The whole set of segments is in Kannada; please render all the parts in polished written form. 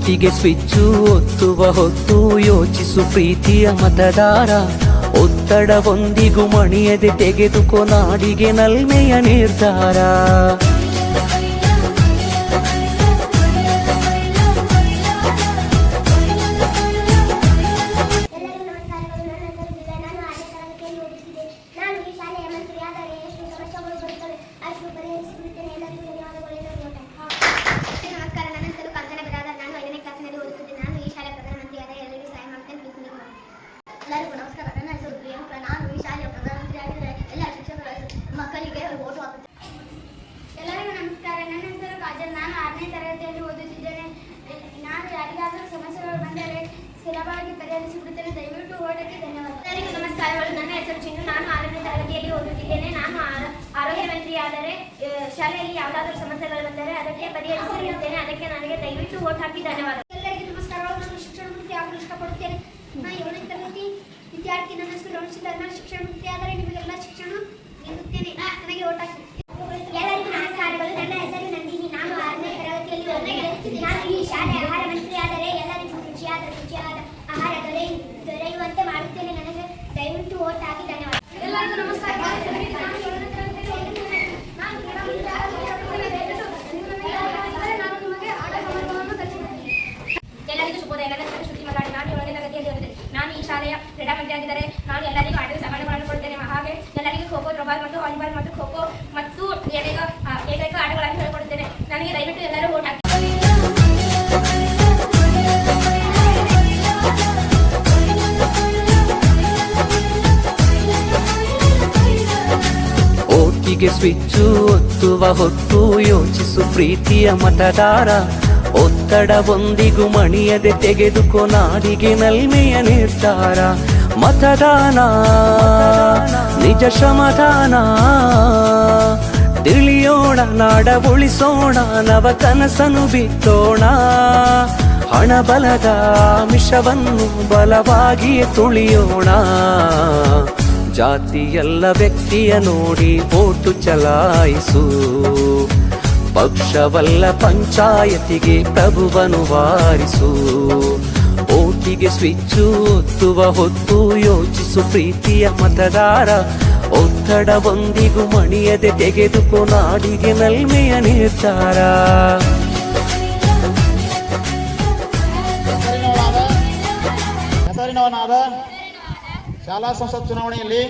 ಓಟಿಗೆ ಸ್ವಿಚ್ಚು ಒತ್ತುವ ಹೊತ್ತು ಯೋಚಿಸು ಪ್ರೀತಿಯ ಮತದಾರ. ಒತ್ತಡವೊಂದಿಗೂ ಮಣಿಯದೆ ತೆಗೆದುಕೋ ನಾಡಿಗೆ ನಲ್ಮೆಯ ನಿರ್ಧಾರ. ಎಲ್ಲರಿಗೂ ನಮಸ್ಕಾರ. ನನ್ನ ಹೆಸರು ಪ್ರಿಯಾಂಕ. ನಾನು ಈ ಶಾಲೆಯ ಪ್ರಧಾನಮಂತ್ರಿ ಆಗಿದ್ದರೆ ಎಲ್ಲ ಶಿಕ್ಷಕರು ಮಕ್ಕಳಿಗೆ ಓಟು ಹಾಕುತ್ತೇನೆ. ಎಲ್ಲರಿಗೂ ನಮಸ್ಕಾರ. ನನ್ನ ಹೆಸರು ಕಾಜಲ್. ನಾನು 6ನೇ ತರಗತಿಯಲ್ಲಿ ಓದುತ್ತಿದ್ದೇನೆ. ನಾನು ಯಾರಿಗಾದರೂ ಸಮಸ್ಯೆಗಳು ಬಂದರೆ ಸುಲಭವಾಗಿ ಪರಿಹರಿಸಿಬಿಡುತ್ತೇನೆ. ದಯವಿಟ್ಟು ಓಟಕ್ಕೆ ಧನ್ಯವಾದ. ಎಲ್ಲರಿಗೂ ನಮಸ್ಕಾರಗಳು. ನನ್ನ ಹೆಸರು ಚಿನ್ನು. ನಾನು 6ನೇ ತರಗತಿಯಲ್ಲಿ ಓದುತ್ತಿದ್ದೇನೆ. ನಾನು ಆರೋಗ್ಯ ಮಂತ್ರಿಯಾದರೆ ಶಾಲೆಯಲ್ಲಿ ಯಾವುದಾದರೂ ಸಮಸ್ಯೆಗಳು ಬಂದರೆ ಅದಕ್ಕೆ ಪರಿಹರಿಸಿಬಿಡುತ್ತೇನೆ. ಅದಕ್ಕೆ ನನಗೆ ದಯವಿಟ್ಟು ಓಟ್ ಹಾಕಿ ಧನ್ಯವಾದ. ಎಲ್ಲರಿಗೂ ನಮಸ್ಕಾರಗಳು. ನಾನು ಶಿಕ್ಷಣ ಮಂತ್ರಿ ಆಗಲು ಇಷ್ಟಪಡುತ್ತೇನೆ. ನಾನು 7ನೇ ತರಗತಿ ವಿದ್ಯಾರ್ಥಿ. ನನ್ನ ಹೆಸರು ರಮೇಶ್. ನಾನು ಶಿಕ್ಷಣ ಮಂತ್ರಿ ಆದರೆ ನಿಮಗೆಲ್ಲ ಶಿಕ್ಷಣ ನೀಡುತ್ತೇನೆ. ನನಗೆ ಓಟ್ ಹಾಕಿ. ಎಲ್ಲರಿಗೂ ನಮಸ್ಕಾರಗಳು. ನನ್ನ ಹೆಸರು ನಂದಿನಿ. ನಾನು 6ನೇ ತರಗತಿಯಲ್ಲಿ ಓದುತ್ತಿದ್ದೇನೆ. ನಾನು ಈ ಶಾಲೆ ಆಹಾರ ಮಂತ್ರಿ ಆದರೆ ಎಲ್ಲರಿಗೂ ರುಚಿಯಾದ ಆಹಾರ ದೊರೆಯುವಂತೆ ಮಾಡುತ್ತೇನೆ. ನನಗೆ ದಯವಿಟ್ಟು ಓಟ್ ಹಾಕಿ ಧನ್ಯವಾದ. ಎಲ್ಲರಿಗೂ ನಮಸ್ಕಾರ. ಎಲ್ಲರಿಗೂ ಶುಭೋದಯ. ನನ್ನ ಹೆಸರು ಶ್ರುತಿ ಮಗಾಡಿ. ನಾನು 7ನೇ ತರಗತಿಯಲ್ಲಿ ಓದಿದೆ. ನಾನು ಈ ಶಾಲೆಯ ಕ್ರೀಡಾ ಮಂತ್ರಿ ಆಗಿದ್ದರೆ ನಾನು ಎಲ್ಲರಿಗೂ ಆಟದ ಸಾಮಾನುಗಳನ್ನು ಕೊಡುತ್ತೇನೆ. ಹಾಗೆ ಎಲ್ಲರಿಗೂ ಖೋಖೋ, ಥ್ರೋಬಾಲ್ ಮತ್ತು ವಾಲಿಬಾಲ್ ಮತ್ತು ಖೋಖೋ ಮತ್ತು ಏಕೈಕ ಆಟಗಳನ್ನು ಹೇಳಿಕೊಡುತ್ತೇನೆ. ನನಗೆ ದಯವಿಟ್ಟು ಎಲ್ಲರೂ ಓಟ್ ಹಾಕಿ. ಓಟಿಗೆ ಸ್ವಿಚ್ಚು ಒತ್ತುವ ಹೊತ್ತು ಯೋಚಿಸು ಪ್ರೀತಿಯ ಮತದಾರ. ಒತ್ತಡವೊಂದಿಗೂ ಮಣಿಯದೆ ತೆಗೆದುಕೋ ನಾಡಿಗೆ ನಲ್ಮೆಯ ನಿರ್ಧಾರ. ಮತದಾನ ನಿಜ ಶ್ರಮದಾನ. ತಿಳಿಯೋಣ ನಾಡ ಉಳಿಸೋಣ, ನವ ಕನಸನು ಬಿತ್ತೋಣ. ಹಣಬಲದ ಮಿಷವನ್ನು ಬಲವಾಗಿಯೇ ತುಳಿಯೋಣ. ಜಾತಿಯಲ್ಲ ವ್ಯಕ್ತಿಯ ನೋಡಿ ಓಟು ಚಲಾಯಿಸು. ಪಕ್ಷವಲ್ಲ ಪಂಚಾಯತಿಗೆ ಪ್ರಭುವನು ವಾರಿಸು. ಓಟಿಗೆ ಸ್ವಿಚ್ಚು ಒತ್ತುವ ಹೊತ್ತು ಯೋಚಿಸು ಪ್ರೀತಿಯ ಮತದಾರ. ಒತ್ತಡವೊಂದಿಗೂ ಮಣಿಯದೆ ತೆಗೆದುಕೋ ನಾಡಿಗೆ ನಲ್ಮೆಯ ನಿರ್ಧಾರ. ಹೆಸರಿನವನಾದ ಶಾಲಾ ಸಂಸತ್ ಚುನಾವಣೆಯಲ್ಲಿ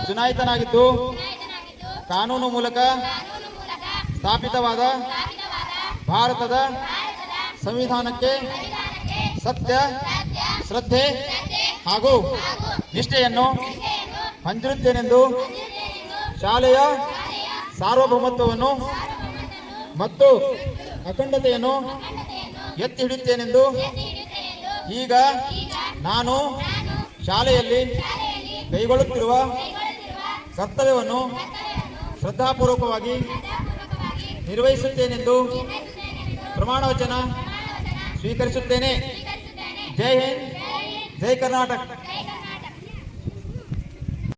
ಚುನಾಯಿತನಾಗಿದ್ದು ಕಾನೂನು ಮೂಲಕ ಸ್ಥಾಪಿತವಾದ ಭಾರತದ ಸಂವಿಧಾನಕ್ಕೆ ಸತ್ಯ, ಶ್ರದ್ಧೆ ಹಾಗೂ ನಿಷ್ಠೆಯನ್ನು ಹೊಂದಿರುತ್ತೇನೆಂದು ಶಾಲೆಯ ಸಾರ್ವಭೌಮತ್ವವನ್ನು ಮತ್ತು ಅಖಂಡತೆಯನ್ನು ಎತ್ತಿ ಹಿಡಿಯುತ್ತೇನೆಂದು ಈಗ ನಾನು ಶಾಲೆಯಲ್ಲಿ ಕೈಗೊಳ್ಳುತ್ತಿರುವ ಕರ್ತವ್ಯವನ್ನು ಶ್ರದ್ಧಾಪೂರ್ವಕವಾಗಿ ನಿರ್ವಹಿಸುತ್ತೇನೆಂದು ಪ್ರಮಾಣ ವಚನ ಸ್ವೀಕರಿಸುತ್ತೇನೆ. ಜೈ ಹಿಂದ್, ಜೈ ಕರ್ನಾಟಕ.